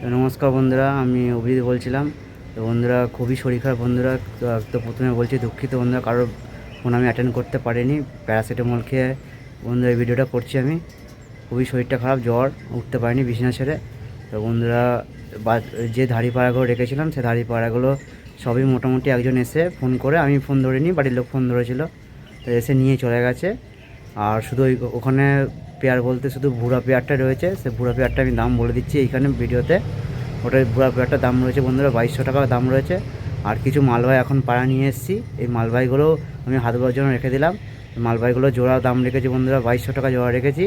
তো নমস্কার বন্ধুরা, আমি অভিজিৎ বলছিলাম। তো বন্ধুরা, খুবই শরীর খারাপ বন্ধুরা। তো প্রথমে বলছি দুঃখিত বন্ধুরা, কারোর ফোন আমি অ্যাটেন্ড করতে পারিনি। প্যারাসিটামল খেয়ে বন্ধুরা এই ভিডিওটা করছি আমি। খুবই শরীরটা খারাপ, জ্বর, উঠতে পারিনি বিছানা ছেড়ে। তো বন্ধুরা, যে ধাড়ি পাড়াগুলো রেখেছিলাম সে ধাড়ি পাড়াগুলো সবই মোটামুটি একজন এসে ফোন করে, আমি ফোন ধরিনি, বাড়ির লোক ফোন ধরেছিল, তো এসে নিয়ে চলে গেছে। আর শুধু ওখানে পেয়ার বলতে শুধু ভুড়া পেয়ারটা রয়েছে। সে ভুড়া পেয়ারটা আমি দাম বলে দিচ্ছি এইখানে ভিডিওতে। ওটার ভুড়া পেয়ারটার দাম রয়েছে বন্ধুরা 2200 টাকা দাম রয়েছে। আর কিছু মালবাই এখন পাড়া নিয়ে এসেছি, এই মালবাইগুলো আমি হাত বার জন্য রেখে দিলাম। মালবাইগুলো জোড়া দাম রেখেছি বন্ধুরা 2200 টাকা জোড়া রেখেছি।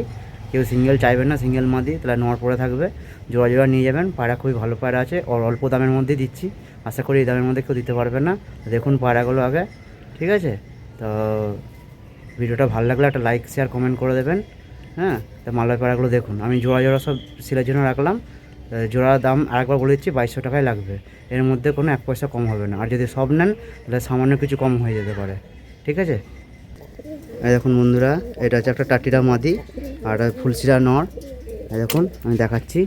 কেউ সিঙ্গেল চাইবেন না, সিঙ্গেল মাদি তাহলে নর পড়ে থাকবে, জোড়া জোড়া নিয়ে যাবেন। পায়রা খুবই ভালো পায়রা আছে, আর অল্প দামের মধ্যে দিচ্ছি। আশা করি এই দামের মধ্যে কেউ দিতে পারবে না। দেখুন পায়রাগুলো আগে, ঠিক আছে? তো ভিডিওটা ভালো লাগলে একটা লাইক শেয়ার কমেন্ট করে দেবেন। হ্যাঁ, তো মালবাই পায়রাগুলো দেখুন, আমি জোড়া জোড়া সব সেলের জন্য রাখলাম। জোড়ার দাম আরেকবার বলে দিচ্ছি 2200 টাকায় লাগবে। এর মধ্যে কোনো 1 পয়সা কম হবে না। আর যদি সব নেন তাহলে সামান্য কিছু কম হয়ে যেতে পারে, ঠিক আছে? এই দেখুন বন্ধুরা, এটা হচ্ছে একটা টাটিরা মাদি আর ফুলশিরা নর। এই দেখুন আমি দেখাচ্ছি।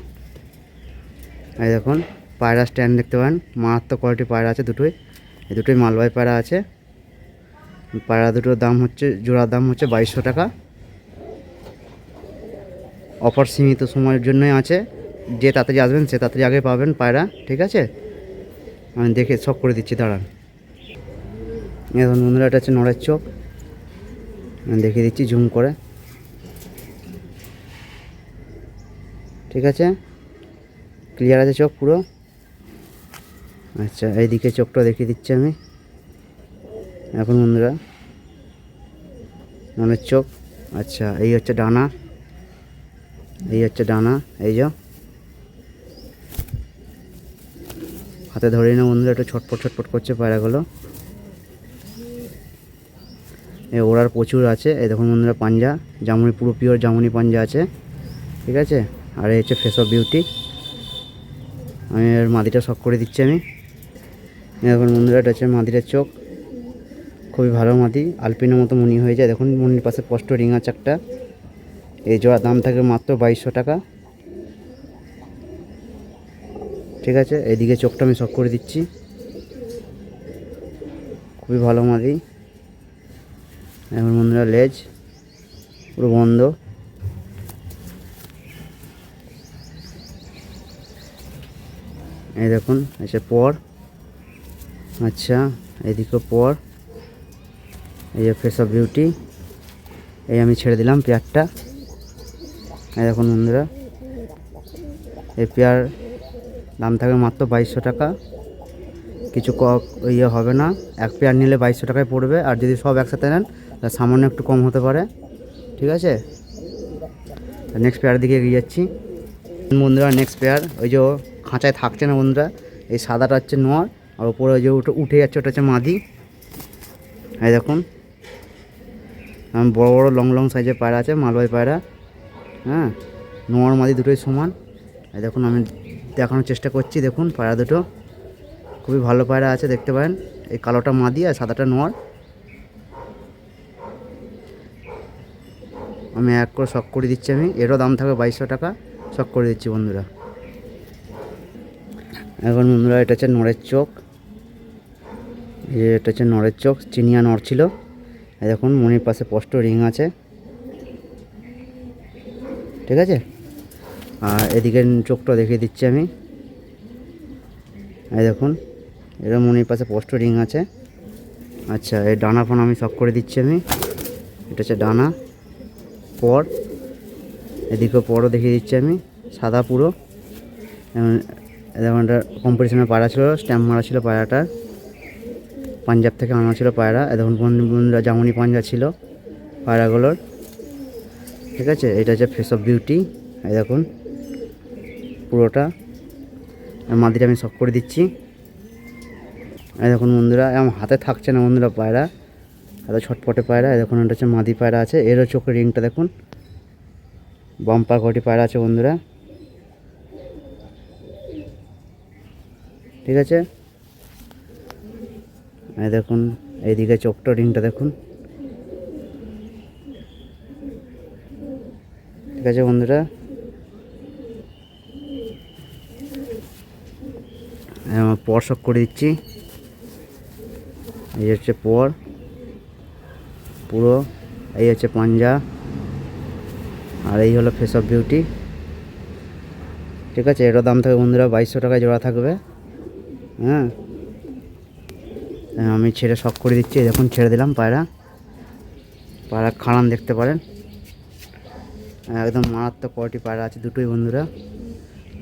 এই দেখুন পায়রা স্ট্যান্ড দেখতে পারেন, মারাত্মক কোয়ালিটির পায়রা আছে দুটোই। এই দুটোই মালবাই পায়রা আছে। পায়রা দুটোর দাম হচ্ছে, জোড়ার দাম হচ্ছে 2200 টাকা। অফার সীমিত সময়ের জন্যই আছে, যে তাড়াতাড়ি আসবেন সে তাড়াতাড়ি আগে পাবেন পায়রা, ঠিক আছে? আমি দেখে সব করে দিচ্ছি, দাঁড়ান। এখন বন্ধুরা, এটা হচ্ছে নড়ের চোখ, আমি দেখিয়ে দিচ্ছি জুম করে, ঠিক আছে? ক্লিয়ার আছে চোখ পুরো। আচ্ছা, এইদিকে চোখটা দেখিয়ে দিচ্ছি আমি এখন বন্ধুরা, নড়ের চোখ। আচ্ছা, এই হচ্ছে ডানা, এই হচ্ছে ডানা, এই যে হাতে ধরে না বন্ধুরা, একটু ছটপট ছটপট করছে পায়রাগুলো। এই ওড়ার প্রচুর আছে। এই দেখুন বন্ধুরা পাঞ্জা, জামুনি, পুরো পিওর জামুনি পাঞ্জা আছে, ঠিক আছে? আর এই হচ্ছে ফেস অফ বিউটি। আমি এর মাদিটা শখ করে দিচ্ছি আমি। এখন বন্ধুরা, এটা হচ্ছে মাদিটার চোখ, খুবই ভালো মাদি, আলপিনের মতো মনি হয়ে যায়। দেখুন মনির পাশে স্পষ্ট রিং আছে একটা। এই জোড়া দাম থাকে মাত্র 2200 টাকা, ঠিক আছে? এইদিকে চোখটা আমি শখ করে দিচ্ছি, খুবই ভালো মাদি। এখন বন্ধুরা লেজ পুরো বন্ধ। এই দেখুন এসে পর। আচ্ছা, এইদিকে পর। এই যে ফেস অফ বিউটি, এই আমি ছেড়ে দিলাম পেয়ারটা। এই দেখুন বন্ধুরা, এই পেয়ার দাম থাকবে মাত্র 2200 টাকা। কিছু ইয়ে হবে না, এক পেয়ার নিলে 2200 টাকায় পড়বে। আর যদি সব একসাথে নেন তাহলে সামান্য একটু কম হতে পারে, ঠিক আছে? নেক্সট পেয়ারের দিকে এগিয়ে যাচ্ছি বন্ধুরা। নেক্সট পেয়ার, ওই যে খাঁচায় থাকছে না বন্ধুরা, এই সাদাটা হচ্ছে নর, আর ওপরে ওই যে উঠে যাচ্ছে ওটা হচ্ছে মাদি। এই দেখুন বড় বড় লং লং সাইজের পায়রা আছে, মালবাই পায়রা। হ্যাঁ, নর মাদি দুটোই সমান। এই দেখুন আমি দেখানোর চেষ্টা করছি, দেখুন পায়রা দুটো খুবই ভালো পায়রা আছে, দেখতে পারেন। এই কালোটা মাদি আর সাদাটা নর। আমি এক করে শখ করে দিচ্ছি আমি, এরও দাম থাকবে 2200 টাকা, শখ করে দিচ্ছি বন্ধুরা। এখন বন্ধুরা, এটা হচ্ছে নরের চোখ, এটা হচ্ছে নরের চোখ, চিনিয়া নর ছিল। এই দেখুন মনির পাশে স্পষ্ট রিং আছে, ঠিক আছে? আর এদিকে চোখটা দেখিয়ে দিচ্ছি আমি। এই দেখুন এটা মনির পাশে স্পষ্ট রিং আছে। আচ্ছা, এই ডানা ফোন আমি শখ করে দিচ্ছি আমি। এটা হচ্ছে ডানা, পর, এদিকেও পরও দেখিয়ে দিচ্ছি আমি, সাদা পুরো। যেমন একটা কম্পিটিশনের পায়রা ছিল, স্ট্যাম্প মারা ছিল পায়রাটার, পাঞ্জাব থেকে আনা ছিল পায়রা। দেখুন বন্ধুরা জামুনি পাঞ্জা ছিল পায়রাগুলোর, ঠিক আছে? এটা হচ্ছে ফেস অফ বিউটি। এই দেখুন পুরোটা, মাদিটা আমি শখ করে দিচ্ছি। এই দেখুন বন্ধুরা, আমার হাতে থাকছে না বন্ধুরা পায়রা, এত ছটপটে পায়রা। এই দেখুন এটা হচ্ছে মাদি পায়রা আছে, এরও চোখের রিংটা দেখুন, বাম্পার কোয়ালিটি পায়রা আছে বন্ধুরা, ঠিক আছে? এই দেখুন এইদিকে চোখটা রিংটা দেখুন, ঠিক আছে বন্ধুরা? পর শক করে দিচ্ছি। এই হচ্ছে পর পুরো, এই হচ্ছে পাঞ্জা, আর এই হলো ফেস অফ বিউটি। ঠিক আছে, এটার দাম থাকবে বন্ধুরা 2200 টাকায় জোড়া থাকবে। হ্যাঁ, আমি ছেড়ে শক করে দিচ্ছি। দেখুন ছেড়ে দিলাম পায়রা খাড়ান দেখতে পারেন, একদম মারাত্মক কোয়ালিটি পায়রা আছে দুটোই বন্ধুরা।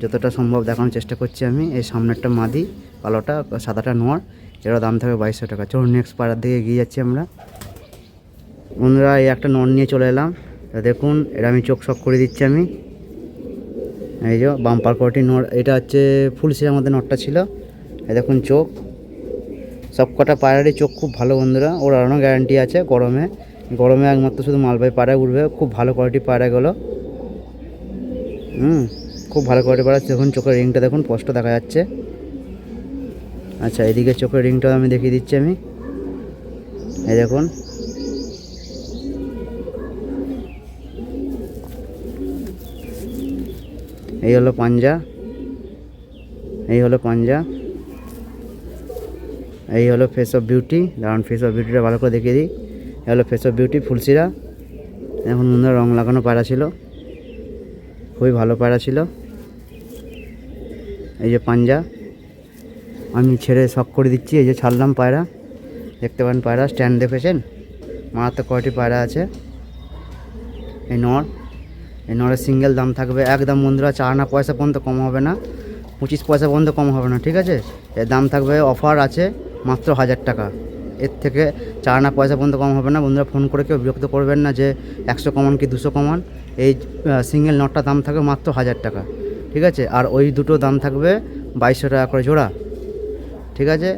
যতটা সম্ভব দেখানোর চেষ্টা করছি আমি। এই সামনেরটা মাদি, কালোটা, সাদাটা নর। এর দাম থাকবে 2200 টাকা। চলুন নেক্সট পায়রার দিকে এগিয়ে যাচ্ছি আমরা বন্ধুরা। এই একটা নর নিয়ে চলে এলাম। দেখুন এটা আমি চোখ শক করে দিচ্ছি আমি। এই যে বাম্পার কোয়ালিটি নর, এটা হচ্ছে ফুল সিরার মধ্যে নরটা ছিল। এই দেখুন চোখ, সব কটা পায়রারই চোখ খুব ভালো বন্ধুরা। ওর আরও গ্যারান্টি আছে। গরমে একমাত্র শুধু মালবাহী পায়রা উঠবে। খুব ভালো কোয়ালিটি পায়রাগুলো। খুব ভালো কোয়ালিটি পায়রা। দেখুন চোখের রিংটা দেখুন, স্পষ্ট দেখা যাচ্ছে। আচ্ছা, এদিকে চোখের রিংটা আমি দেখিয়ে দিচ্ছি আমি। এই দেখুন, এই হলো পাঞ্জা, এই হলো পাঞ্জা, এই হলো ফেস অফ বিউটি। দাঁড়ান ফেস অফ বিউটিটা ভালো করে দেখিয়ে দিই। এই হলো ফেস অফ বিউটি ফুলসিরা। এখন বন্ধুরা রং লাগানো পায়রা ছিল, খুবই ভালো পায়রা ছিল। এই যে পাঞ্জা, আমি ছেড়ে শক করে দিচ্ছি। এই যে ছাড়লাম পায়রা, দেখতে পারেন পায়রা স্ট্যান্ড দেখেছেন, মারাত্মক কোয়ালিটি পায়রা আছে। এই নরের সিঙ্গেল দাম থাকবে একদম বন্ধুরা 4 আনা পয়সা পর্যন্ত কম হবে না, 25 পয়সা পর্যন্ত কম হবে না। ঠিক আছে, এর দাম থাকবে, অফার আছে মাত্র 1000 টাকা। এর থেকে 4 আনা পয়সা পর্যন্ত কম হবে না বন্ধুরা। ফোন করে কেউ বিরক্ত করবেন না যে 100 কমান কি 200 কমান। এই সিঙ্গেল নটটার দাম থাকবে মাত্র 1000 টাকা। ঠিক আছে, আর ওই দুটো দাম থাকবে 2200 টাকা করে জোড়া। ঠিক আছে,